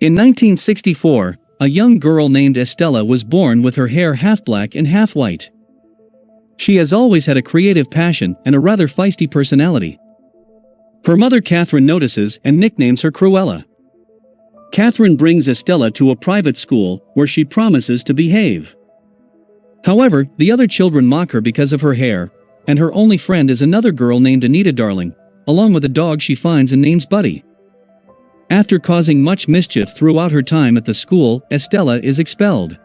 In 1964, a young girl named Estella was born with her hair half black and half white. She has always had a creative passion and a rather feisty personality. Her mother Catherine notices and nicknames her Cruella. Catherine brings Estella to a private school where she promises to behave. However, the other children mock her because of her hair, and her only friend is another girl named Anita Darling, along with a dog she finds and names Buddy. After causing much mischief throughout her time at the school, Estella is expelled.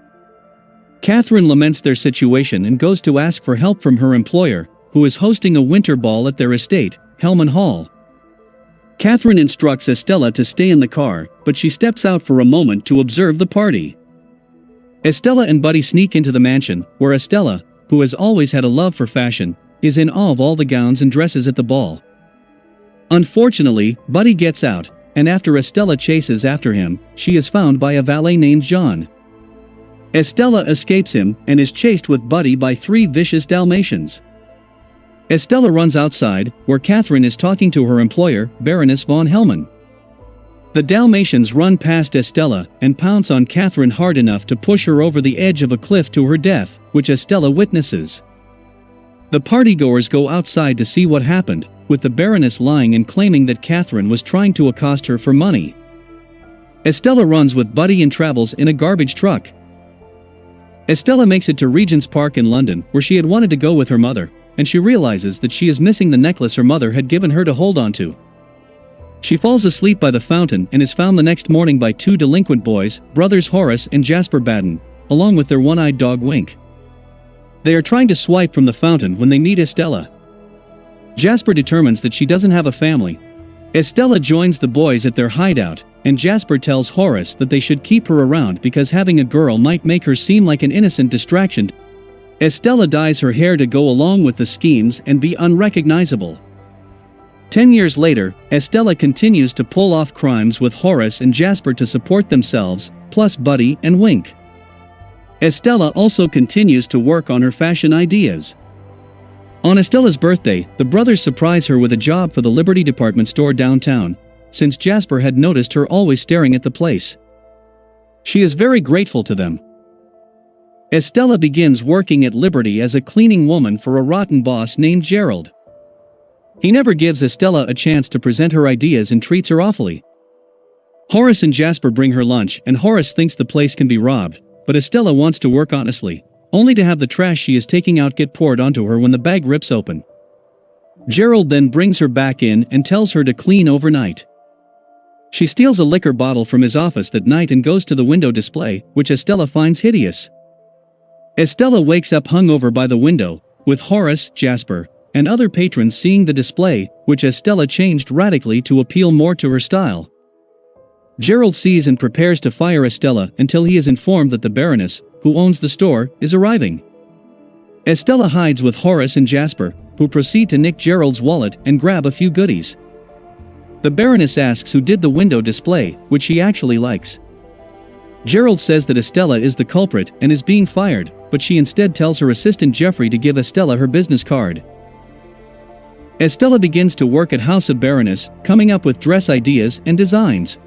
Catherine laments their situation and goes to ask for help from her employer, who is hosting a winter ball at their estate, Hellman Hall. Catherine instructs Estella to stay in the car, but she steps out for a moment to observe the party. Estella and Buddy sneak into the mansion, where Estella, who has always had a love for fashion, is in awe of all the gowns and dresses at the ball. Unfortunately, Buddy gets out, and after Estella chases after him, she is found by a valet named John. Estella escapes him and is chased with Buddy by 3 vicious Dalmatians. Estella runs outside, where Catherine is talking to her employer, Baroness von Hellman. The Dalmatians run past Estella and pounce on Catherine hard enough to push her over the edge of a cliff to her death, which Estella witnesses. The partygoers go outside to see what happened, with the Baroness lying and claiming that Catherine was trying to accost her for money. Estella runs with Buddy and travels in a garbage truck. Estella makes it to Regent's Park in London, where she had wanted to go with her mother, and she realizes that she is missing the necklace her mother had given her to hold on to. She falls asleep by the fountain and is found the next morning by 2 delinquent boys, brothers Horace and Jasper Baden, along with their one-eyed dog Wink. They are trying to swipe from the fountain when they meet Estella. Jasper determines that she doesn't have a family. Estella joins the boys at their hideout, and Jasper tells Horace that they should keep her around because having a girl might make her seem like an innocent distraction. Estella dyes her hair to go along with the schemes and be unrecognizable. 10 years later, Estella continues to pull off crimes with Horace and Jasper to support themselves, plus Buddy and Wink. Estella also continues to work on her fashion ideas. On Estella's birthday, the brothers surprise her with a job for the Liberty Department store downtown, since Jasper had noticed her always staring at the place. She is very grateful to them. Estella begins working at Liberty as a cleaning woman for a rotten boss named Gerald. He never gives Estella a chance to present her ideas and treats her awfully. Horace and Jasper bring her lunch and Horace thinks the place can be robbed, but Estella wants to work honestly, only to have the trash she is taking out get poured onto her when the bag rips open. Gerald then brings her back in and tells her to clean overnight. She steals a liquor bottle from his office that night and goes to the window display, which Estella finds hideous. Estella wakes up hungover by the window, with Horace, Jasper, and other patrons seeing the display, which Estella changed radically to appeal more to her style. Gerald sees and prepares to fire Estella until he is informed that the Baroness, who owns the store, is arriving. Estella hides with Horace and Jasper, who proceed to nick Gerald's wallet and grab a few goodies. The Baroness asks who did the window display, which she actually likes. Gerald says that Estella is the culprit and is being fired, but she instead tells her assistant Jeffrey to give Estella her business card. Estella begins to work at House of Baroness, coming up with dress ideas and designs.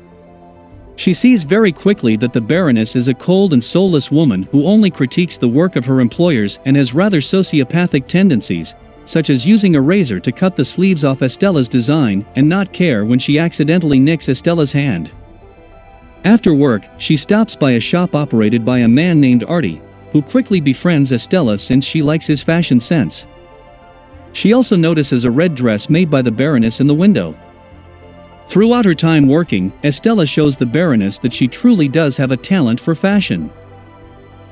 She sees very quickly that the Baroness is a cold and soulless woman who only critiques the work of her employers and has rather sociopathic tendencies, such as using a razor to cut the sleeves off Estella's design and not care when she accidentally nicks Estella's hand. After work, she stops by a shop operated by a man named Artie, who quickly befriends Estella since she likes his fashion sense. She also notices a red dress made by the Baroness in the window. Throughout her time working, Estella shows the Baroness that she truly does have a talent for fashion.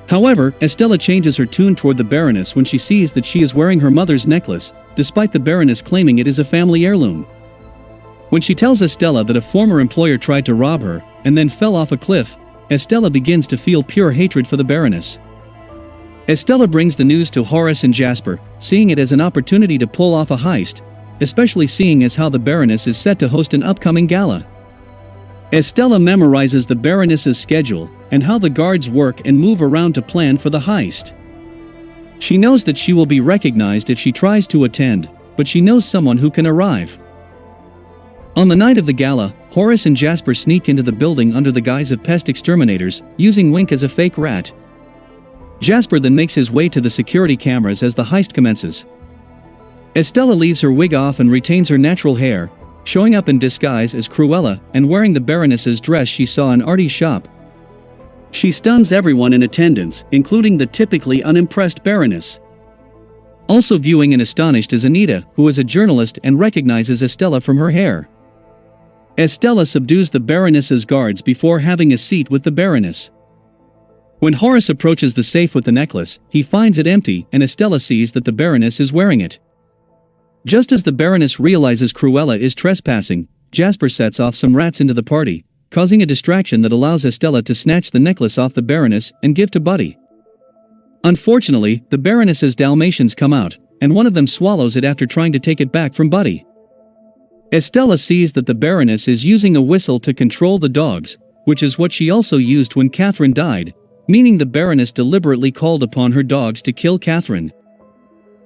However, Estella changes her tune toward the Baroness when she sees that she is wearing her mother's necklace, despite the Baroness claiming it is a family heirloom. When she tells Estella that a former employer tried to rob her, and then fell off a cliff, Estella begins to feel pure hatred for the Baroness. Estella brings the news to Horace and Jasper, seeing it as an opportunity to pull off a heist, especially seeing as how the Baroness is set to host an upcoming gala. Estella memorizes the Baroness's schedule, and how the guards work and move around to plan for the heist. She knows that she will be recognized if she tries to attend, but she knows someone who can arrive. On the night of the gala, Horace and Jasper sneak into the building under the guise of pest exterminators, using Wink as a fake rat. Jasper then makes his way to the security cameras as the heist commences. Estella leaves her wig off and retains her natural hair, showing up in disguise as Cruella and wearing the Baroness's dress she saw in Artie's shop. She stuns everyone in attendance, including the typically unimpressed Baroness. Also viewing and astonished is Anita, who is a journalist and recognizes Estella from her hair. Estella subdues the Baroness's guards before having a seat with the Baroness. When Horace approaches the safe with the necklace, he finds it empty and Estella sees that the Baroness is wearing it. Just as the Baroness realizes Cruella is trespassing, Jasper sets off some rats into the party, causing a distraction that allows Estella to snatch the necklace off the Baroness and give to Buddy. Unfortunately, the Baroness's Dalmatians come out, and one of them swallows it after trying to take it back from Buddy. Estella sees that the Baroness is using a whistle to control the dogs, which is what she also used when Catherine died, meaning the Baroness deliberately called upon her dogs to kill Catherine.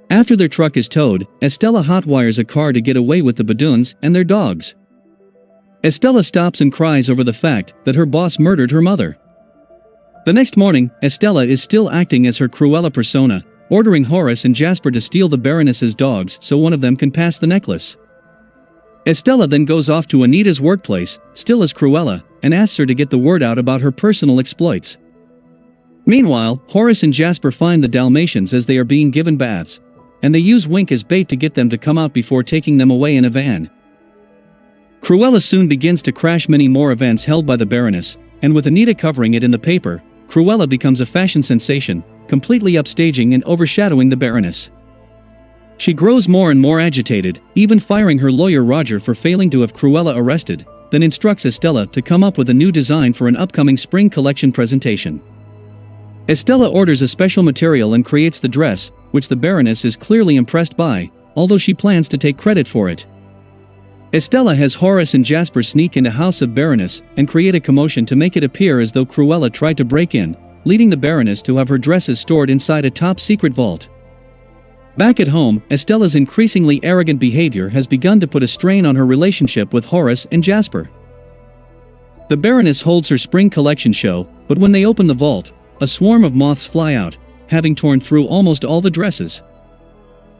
After their truck is towed, Estella hotwires a car to get away with the Badoons and their dogs. Estella stops and cries over the fact that her boss murdered her mother. The next morning, Estella is still acting as her Cruella persona, ordering Horace and Jasper to steal the Baroness's dogs so one of them can pass the necklace. Estella then goes off to Anita's workplace, still as Cruella, and asks her to get the word out about her personal exploits. Meanwhile, Horace and Jasper find the Dalmatians as they are being given baths, and they use Wink as bait to get them to come out before taking them away in a van. Cruella soon begins to crash many more events held by the Baroness, and with Anita covering it in the paper, Cruella becomes a fashion sensation, completely upstaging and overshadowing the Baroness. She grows more and more agitated, even firing her lawyer Roger for failing to have Cruella arrested, then instructs Estella to come up with a new design for an upcoming spring collection presentation. Estella orders a special material and creates the dress, which the Baroness is clearly impressed by, although she plans to take credit for it. Estella has Horace and Jasper sneak into House of Baroness and create a commotion to make it appear as though Cruella tried to break in, leading the Baroness to have her dresses stored inside a top-secret vault. Back at home, Estella's increasingly arrogant behavior has begun to put a strain on her relationship with Horace and Jasper. The Baroness holds her spring collection show, but when they open the vault, a swarm of moths fly out, having torn through almost all the dresses.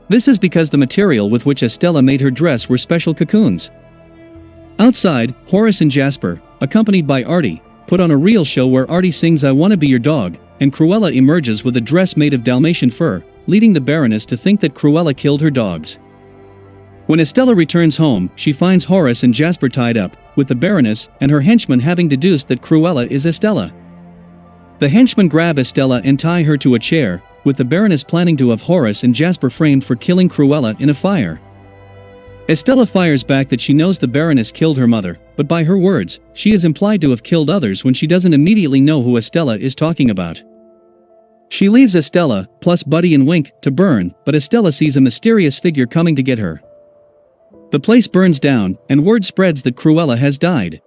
This is because the material with which Estella made her dress were special cocoons. Outside, Horace and Jasper, accompanied by Artie, put on a real show where Artie sings "I Wanna Be Your Dog," and Cruella emerges with a dress made of Dalmatian fur, leading the Baroness to think that Cruella killed her dogs. When Estella returns home, she finds Horace and Jasper tied up, with the Baroness and her henchmen having deduced that Cruella is Estella. The henchmen grab Estella and tie her to a chair, with the Baroness planning to have Horace and Jasper framed for killing Cruella in a fire. Estella fires back that she knows the Baroness killed her mother, but by her words, she is implied to have killed others when she doesn't immediately know who Estella is talking about. She leaves Estella, plus Buddy and Wink, to burn, but Estella sees a mysterious figure coming to get her. The place burns down, and word spreads that Cruella has died.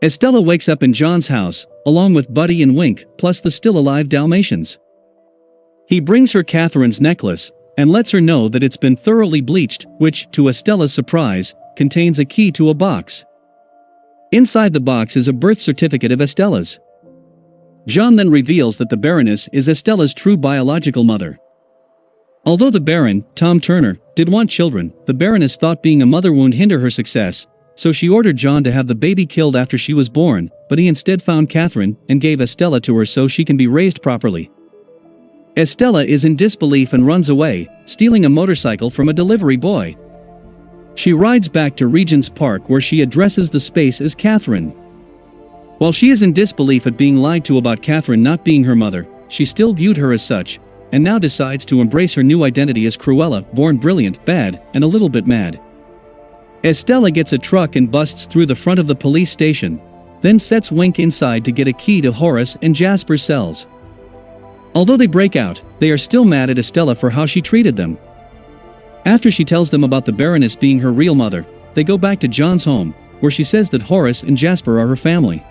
Estella wakes up in John's house, along with Buddy and Wink, plus the still-alive Dalmatians. He brings her Catherine's necklace, and lets her know that it's been thoroughly bleached, which, to Estella's surprise, contains a key to a box. Inside the box is a birth certificate of Estella's. John then reveals that the Baroness is Estella's true biological mother. Although the Baron, Tom Turner, did want children, the Baroness thought being a mother would hinder her success, so she ordered John to have the baby killed after she was born, but he instead found Catherine and gave Estella to her so she can be raised properly. Estella is in disbelief and runs away, stealing a motorcycle from a delivery boy. She rides back to Regent's Park where she addresses the space as Catherine. While she is in disbelief at being lied to about Catherine not being her mother, she still viewed her as such, and now decides to embrace her new identity as Cruella, born brilliant, bad, and a little bit mad. Estella gets a truck and busts through the front of the police station, then sets Wink inside to get a key to Horace and Jasper's cells. Although they break out, they are still mad at Estella for how she treated them. After she tells them about the Baroness being her real mother, they go back to John's home, where she says that Horace and Jasper are her family.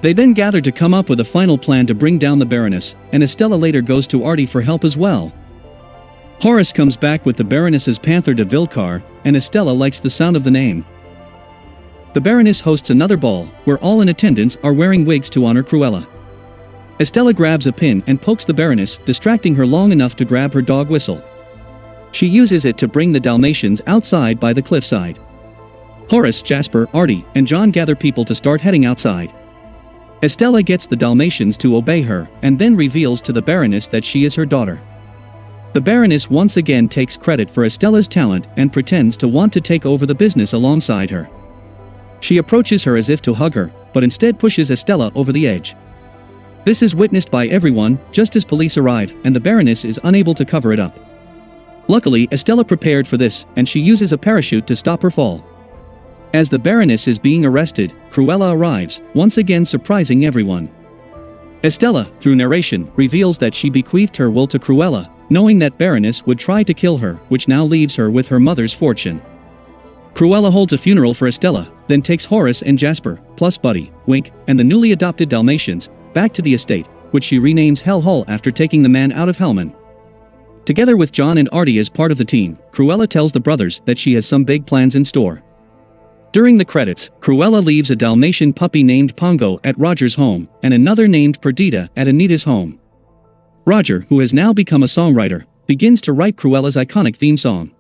They then gather to come up with a final plan to bring down the Baroness, and Estella later goes to Artie for help as well. Horace comes back with the Baroness's Panther de Vil car, and Estella likes the sound of the name. The Baroness hosts another ball, where all in attendance are wearing wigs to honor Cruella. Estella grabs a pin and pokes the Baroness, distracting her long enough to grab her dog whistle. She uses it to bring the Dalmatians outside by the cliffside. Horace, Jasper, Artie, and John gather people to start heading outside. Estella gets the Dalmatians to obey her, and then reveals to the Baroness that she is her daughter. The Baroness once again takes credit for Estella's talent and pretends to want to take over the business alongside her. She approaches her as if to hug her, but instead pushes Estella over the edge. This is witnessed by everyone, just as police arrive, and the Baroness is unable to cover it up. Luckily, Estella prepared for this, and she uses a parachute to stop her fall. As the Baroness is being arrested, Cruella arrives, once again surprising everyone. Estella, through narration, reveals that she bequeathed her will to Cruella, knowing that Baroness would try to kill her, which now leaves her with her mother's fortune. Cruella holds a funeral for Estella, then takes Horace and Jasper, plus Buddy, Wink, and the newly adopted Dalmatians, back to the estate, which she renames Hell Hole after taking the man out of Hellman. Together with John and Artie as part of the team, Cruella tells the brothers that she has some big plans in store. During the credits, Cruella leaves a Dalmatian puppy named Pongo at Roger's home, and another named Perdita at Anita's home. Roger, who has now become a songwriter, begins to write Cruella's iconic theme song.